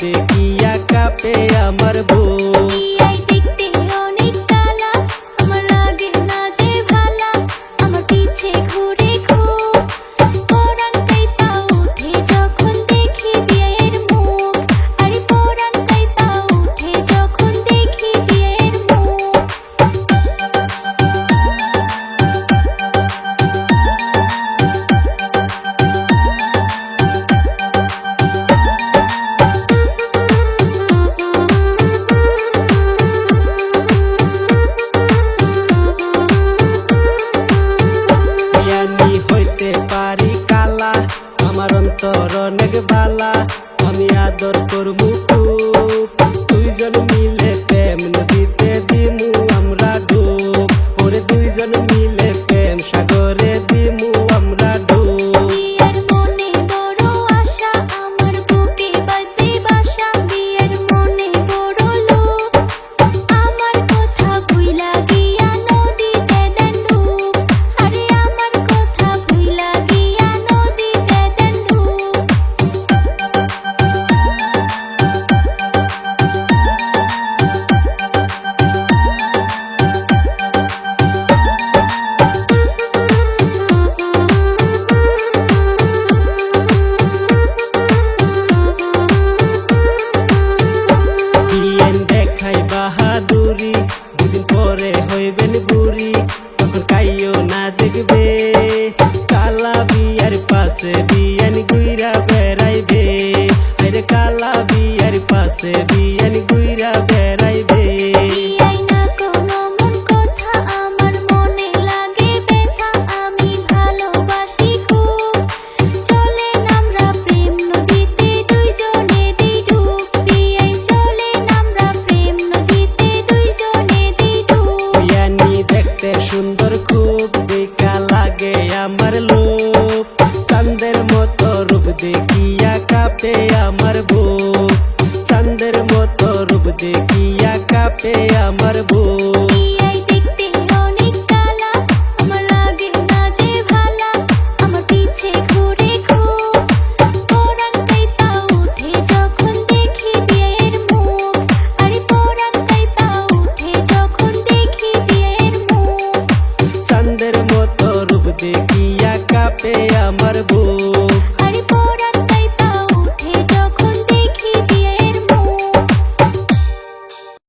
দেখিয়া কাঁপে আমার বুক। দেখতে অনেক কালা, আমার লাগে না যে ভালা, আমার পিছে ঘুরে খুব পরাণ কাইপা উঠে যখন দেখি বিয়ের মুখ। আরে পরাণ কাইপা উঠে যখন দেখি বিয়ের মুখ। পারি কালা আমার অন্তর অনেক বালা, আমি আদর করবো খুব। দুইজন মিলে প্রেম নদীতে দিমু আমরা ডুব, ওরে দুইজন মিলে প্রেম সাগরে দিমু আমরা ডুব। বিয়ের মনে বড় আশা, আমার বুকে বাঁধবে বাসা। বিয়ের মনে বড় লোভ, আমার কথা ভুইলা গিয়া নদীতে দেন ডুব। আরে আমার কথা ভুইলা গিয়া নদীতে দেন ডুব। বিয়েন দেখাই বাহাদুরি, দুদিন পরে হইবেন বুড়ি, তখন কাইও না দেখবে কালা বিয়ার পাশে বিয়ান গুইরা বেড়াইবে। আরে কালা বিয়ার পাশে বিয়ান গুইরা বেড়াইবে। বিয়াই না কোনো মন কথা, আমার মনে লাগে ব্যথা, আমি ভালোবাসি খুব। চলেন আমরা প্রেম নদীতে দুইজনে দিই ডুব। বিয়াই চলেন আমরা প্রেম নদীতে দুইজনে দিই ডুব। বিয়ানি দেখতে সুন্দর খুব, দেখা লাগে আমার লোভ। চাঁদের মতো রূপ দেখিয়া কাঁপে আমার বুক, চাঁদের মতো রূপ দেখিয়া কাঁপে আমার বুক। বিয়াই দেখতে অনেক কালা, আমার লাগে না যে ভালা, আমার পিছে ঘুরে খুব পরাণ কাইপা উঠে যখন দেখি বিয়ের মুখ। আরে পরাণ কাইপা উঠে যখন দেখি বিয়ের মুখ। চাঁদের মতো রূপ দেখিয়া কাঁপে আমার বুক।